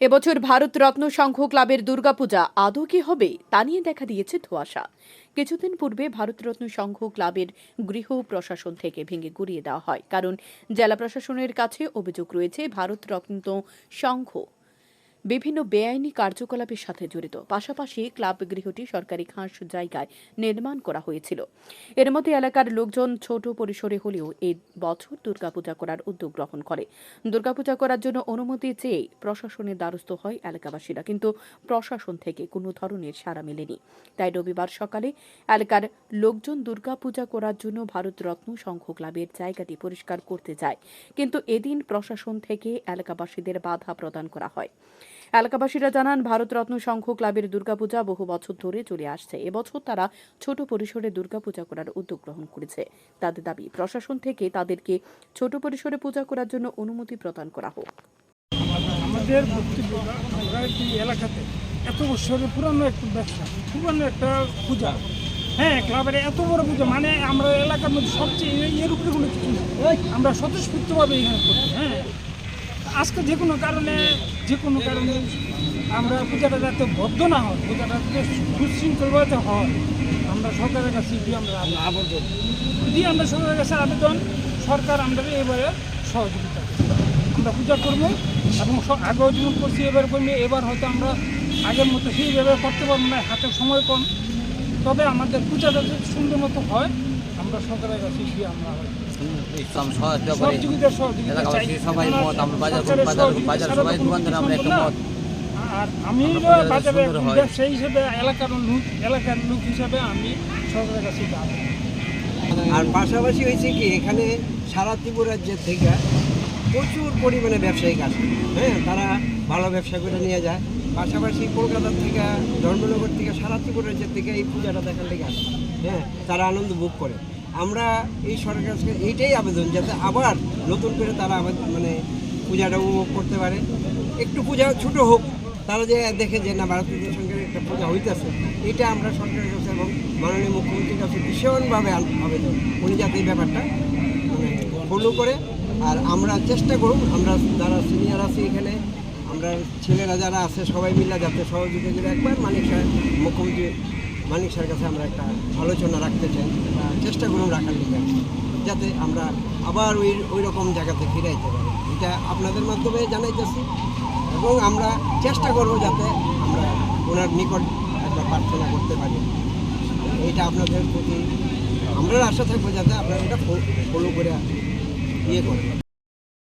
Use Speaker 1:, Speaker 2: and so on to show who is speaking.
Speaker 1: এবছর ভারতরত্ন সংঘ ক্লাবের দুর্গাপূজা আদৌ কি হবে তা নিয়ে দেখা দিয়েছে ধোঁয়াশা। কিছুদিন পূর্বে ভারতরত্ন সংঘ ক্লাবের গৃহ প্রশাসন থেকে ভেঙে গুড়িয়ে দেওয়া হয়, কারণ জেলা প্রশাসনের কাছে অভিযোগ রয়েছে ভারতরত্ন সংঘ বিভিন্ন বেআইনি কার্যকলাপের সাথে জড়িত। পাশাপাশি ক্লাব গৃহটি সরকারি খাস জায়গায় নির্মাণ করা হয়েছিল। এর মধ্যে এলাকার লোকজন ছোট পরিসরে হলেও এই বছর দুর্গাপূজা করার উদ্যোগ গ্রহণ করে। দুর্গাপূজা করার জন্য অনুমতি চেয়ে প্রশাসনের দ্বারস্থ হয় এলাকাবাসীরা, কিন্তু প্রশাসন থেকে কোনো ধরনের সাড়া মেলেনি। তাই রবিবার সকালে এলাকার লোকজন দুর্গাপূজা করার জন্য ভারতরত্ন সংঘ ক্লাবের জায়গাটি পরিষ্কার করতে যায়, কিন্তু এদিন প্রশাসন থেকে এলাকাবাসীদের বাধা প্রদান করা হয়। এলাকাবাসীরা জানান, ভারতরত্ন সংঘ ক্লাবের দুর্গাপূজা বহু বছর ধরে চলে আসছে। এবছর তারা ছোট পরিসরে দুর্গাপূজা করার উদ্যোগ গ্রহণ করেছে। তাদের দাবি, প্রশাসন থেকে তাদেরকে ছোট পরিসরে পূজা করার জন্য অনুমতি প্রদান করা হোক।
Speaker 2: আমাদের আমরা এই এলাকাতে এত বছরের পুরানো একটা ব্যবসা, পুরানো একটা পূজা, হ্যাঁ ক্লাবের এত বড় পূজা, মানে আমরা এলাকার মধ্যে সবচেয়ে এর উপরে কোনো কিছু নেই। আমরা স্বতঃস্ফূর্তভাবে এখানে করি। হ্যাঁ, আজকে যে কোনো কারণে আমরা পূজাটা যাতে বদ্ধ না হয়, পূজাটা যাতে সুশৃঙ্খলভাবে হয়, আমরা সরকারের কাছে আমরা সরকারের কাছে আবেদন, সরকার আমাদের এবারে সহযোগিতা আমরা পূজা করবো এবং আগেও যেমন করছি এবার করবো। এবার হয়তো আমরা আগের মতো সেইভাবে করতে পারবো না, হাতের সময় কম, তবে আমাদের পূজাটা যদি সুন্দর মতো হয় আমরা সরকারের কাছে গিয়ে আমরা আর আমি বাজারে ব্যবসায়ী হিসেবে এলাকার লোক হিসাবে আমি সরকারের কাছে যাব।
Speaker 3: আর পাশাপাশি হয়েছে কি, এখানে সারা ত্রিপুরা রাজ্যের থেকে প্রচুর পরিমাণে ব্যবসায়িক আসে। হ্যাঁ, তারা ভালো ব্যবসা করে নিয়ে যায়। পাশাপাশি কলকাতার থেকে, ধর্মনগর থেকে, সারা ত্রিপুরা রাজ্যের থেকে এই পূজাটা দেখার লেগে আসে। হ্যাঁ, তারা আনন্দ ভোগ করে। আমরা এই সরকারের কাছে এইটাই আবেদন, যাতে আবার নতুন করে তারা মানে পূজাটা উপভোগ করতে পারে। একটু পূজা ছোটো হোক, তারা যে দেখে যে না ভারতীয় সঙ্গে একটা পূজা হইতেছে, এটা আমরা সরকারের কাছে এবং মাননীয় মুখ্যমন্ত্রীর কাছে ভীষণভাবে আবেদন, উনি যাতে এই ব্যাপারটা মানে ফলো করে। আর আমরা চেষ্টা করুন, আমরা যারা সিনিয়র আছি এখানে, আমরা ছেলেরা যারা আছে সবাই মিলে যাতে সহযোগিতা করে একবার মুখ্যমন্ত্রী মানিক স্যারের কাছে আমরা একটা আলোচনা রাখতে চাই, চেষ্টা করুন রাখার লিগে, যাতে আমরা আবার ওই রকম জায়গাতে ফিরাইতে পারি। এটা আপনাদের মাধ্যমে জানাইতেছি এবং আমরা চেষ্টা করব যাতে আমরা ওনার নিকট একবার প্রার্থনা করতে পারি। এটা আপনাদের প্রতি আমরা আশা থাকবো যাতে আপনারা এটা ফলো করে ইয়ে করেন।